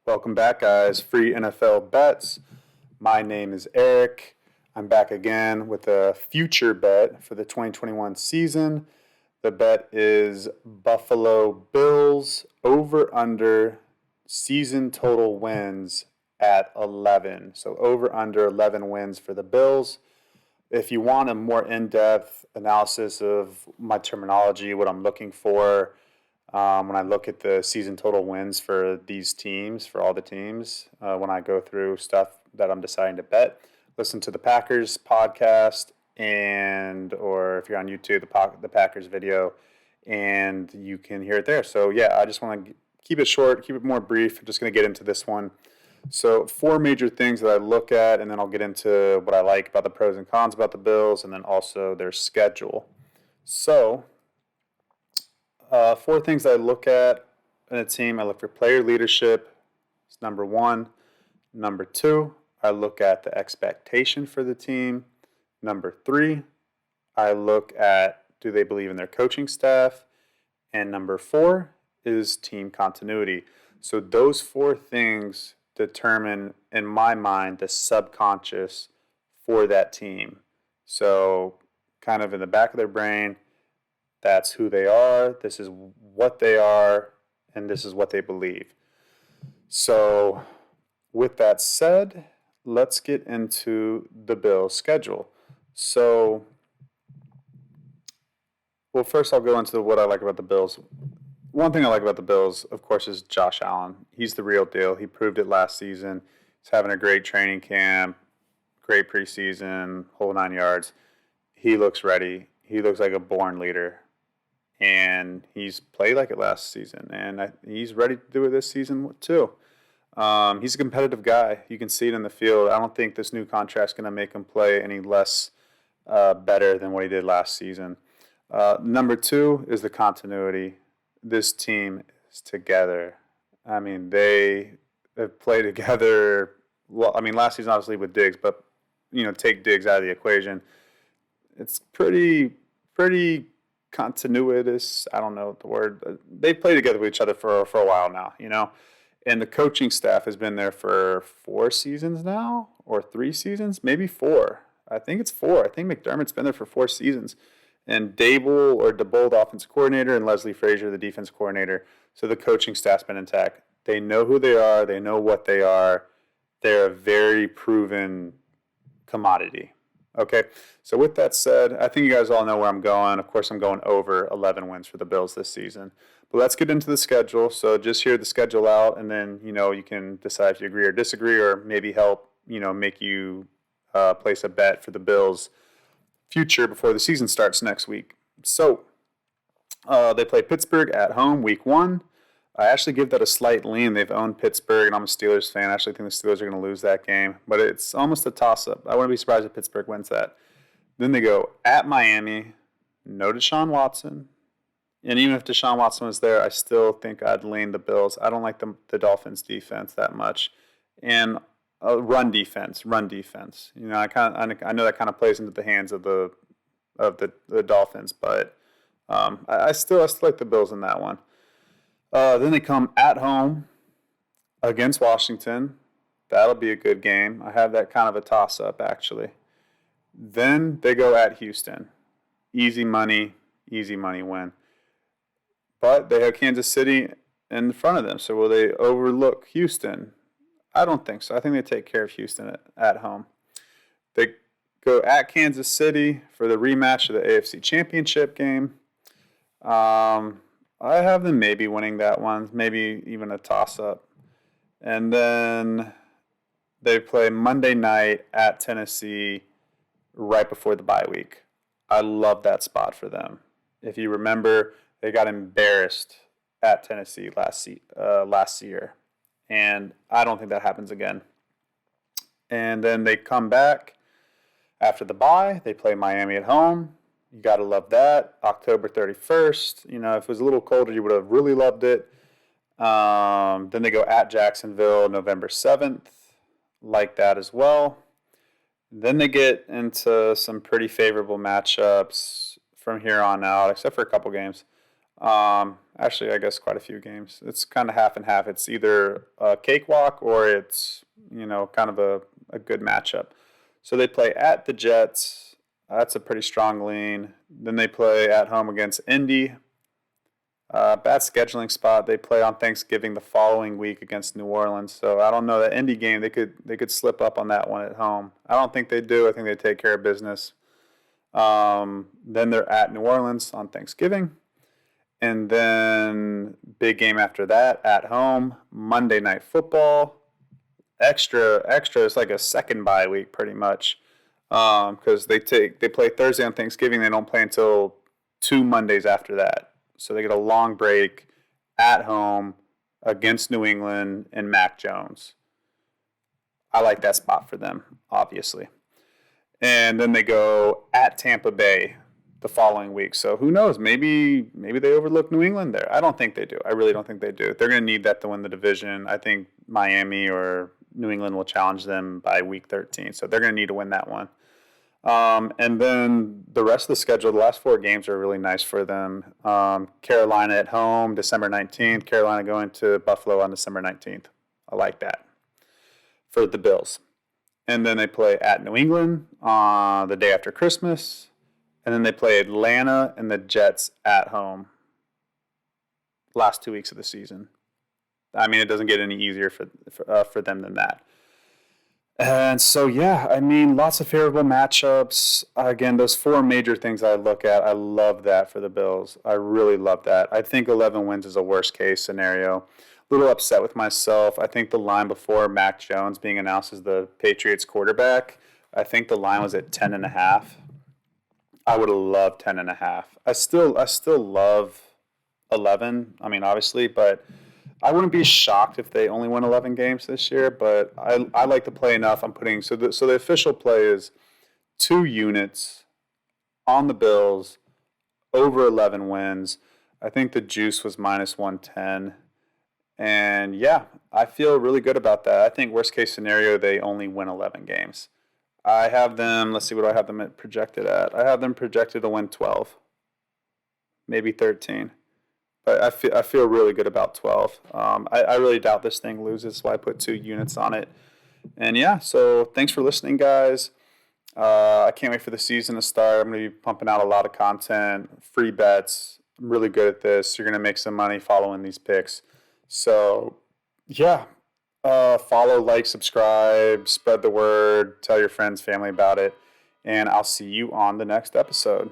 Welcome back, guys. Free NFL bets. My name is Eric. I'm back again with a future bet for the 2021 season. The bet is Buffalo Bills over under season total wins at 11. So over under 11 wins for the Bills. If you want a more in-depth analysis of my terminology, what I'm looking for, when I look at the season total wins for these teams, for all the teams, when I go through stuff that I'm deciding to bet, listen to the Packers podcast or if you're on YouTube, the Packers video, and you can hear it there. So yeah, I just want to keep it short, keep it more brief. I'm just going to get into this one. So four major things that I look at, and then I'll get into what I like about the pros and cons about the Bills, and then also their schedule. So four things I look at in a team. I look for player leadership. It's number one. Number two, I look at the expectation for the team. Number three, I look at do they believe in their coaching staff. And number four is team continuity. So those four things determine, in my mind, the subconscious for that team. So kind of in the back of their brain, that's who they are, this is what they are, and this is what they believe. So with that said, let's get into the Bills' schedule. So, well, first I'll go into what I like about the Bills. One thing I like about the Bills, of course, is Josh Allen. He's the real deal. He proved it last season. He's having a great training camp, great preseason, whole 9 yards. He looks ready. He looks like a born leader. And he's played like it last season. And he's ready to do it this season, too. He's a competitive guy. You can see it in the field. I don't think this new contract's going to make him play any less better than what he did last season. Number two is the continuity. This team is together. I mean, they have played together. Well, I mean, last season obviously with Diggs, but take Diggs out of the equation. It's pretty continuous. I don't know the word. They play together with each other for a while now, And the coaching staff has been there for 4 seasons now, or 3 seasons, maybe 4. I think it's 4. I think McDermott's been there for 4 seasons. And DeBold, offensive coordinator, and Leslie Frazier, the defense coordinator. So the coaching staff's been intact. They know who they are. They know what they are. They're a very proven commodity. Okay, so with that said, I think you guys all know where I'm going. Of course, I'm going over 11 wins for the Bills this season. But let's get into the schedule. So just hear the schedule out, and then, you can decide if you agree or disagree, or maybe help, make you place a bet for the Bills' future before the season starts next week. So they play Pittsburgh at home week 1. I actually give that a slight lean. They've owned Pittsburgh, and I'm a Steelers fan. I actually think the Steelers are going to lose that game, but it's almost a toss-up. I wouldn't be surprised if Pittsburgh wins that. Then they go at Miami, no Deshaun Watson. And even if Deshaun Watson was there, I still think I'd lean the Bills. I don't like the Dolphins' defense that much. And run defense. I know that kind of plays into the hands of the Dolphins, but I still like the Bills in that one. Then they come at home against Washington. That'll be a good game. I have that kind of a toss-up, actually. Then they go at Houston. Easy money win. But they have Kansas City in front of them. So will they overlook Houston? I don't think so. I think they take care of Houston at home. They go at Kansas City for the rematch of the AFC Championship game. I have them maybe winning that one, maybe even a toss-up. And then they play Monday night at Tennessee right before the bye week. I love that spot for them. If you remember, they got embarrassed at Tennessee last year. And I don't think that happens again. And then they come back after the bye. They play Miami at home. You got to love that. October 31st. If it was a little colder, you would have really loved it. Then they go at Jacksonville November 7th. Like that as well. Then they get into some pretty favorable matchups from here on out, except for a couple games. Actually, I guess quite a few games. It's kind of half and half. It's either a cakewalk or it's, kind of a good matchup. So they play at the Jets. That's a pretty strong lean. Then they play at home against Indy. Bad scheduling spot. They play on Thanksgiving the following week against New Orleans. So I don't know, that Indy game. They could slip up on that one at home. I don't think they do. I think they take care of business. Then they're at New Orleans on Thanksgiving. And then big game after that at home, Monday Night Football. Extra. It's like a second bye week pretty much, because they play Thursday on Thanksgiving. They don't play until 2 Mondays after that, so they get a long break at home against New England and Mac Jones. I like that spot for them, obviously. And then they go at Tampa Bay the following week. So who knows? Maybe they overlook New England there. I don't think they do. I really don't think they do. They're going to need that to win the division. I think Miami or New England will challenge them by week 13. So they're going to need to win that one. And then the rest of the schedule, the last 4 games are really nice for them. Carolina at home, December 19th. Carolina going to Buffalo on December 19th. I like that for the Bills. And then they play at New England on the day after Christmas. And then they play Atlanta and the Jets at home last 2 weeks of the season. I mean, it doesn't get any easier for them than that. And so, yeah, I mean, lots of favorable matchups. Again, those 4 major things I look at, I love that for the Bills. I really love that. I think 11 wins is a worst-case scenario. A little upset with myself. I think the line before Mac Jones being announced as the Patriots quarterback, I think the line was at 10.5. I would have loved 10.5. I still love 11. I mean, obviously, but I wouldn't be shocked if they only win 11 games this year. But I like to play enough. I'm putting so the official play is 2 units on the Bills over 11 wins. I think the juice was minus 110. And yeah, I feel really good about that. I think worst case scenario, they only win 11 games. I have them, let's see what I have them projected at. I have them projected to win 12, maybe 13. But I feel really good about 12. I really doubt this thing loses, so I put 2 units on it. And yeah, so thanks for listening, guys. I can't wait for the season to start. I'm going to be pumping out a lot of content, free bets. I'm really good at this. You're going to make some money following these picks. So yeah, follow, like, subscribe, spread the word, tell your friends, family about it, and I'll see you on the next episode.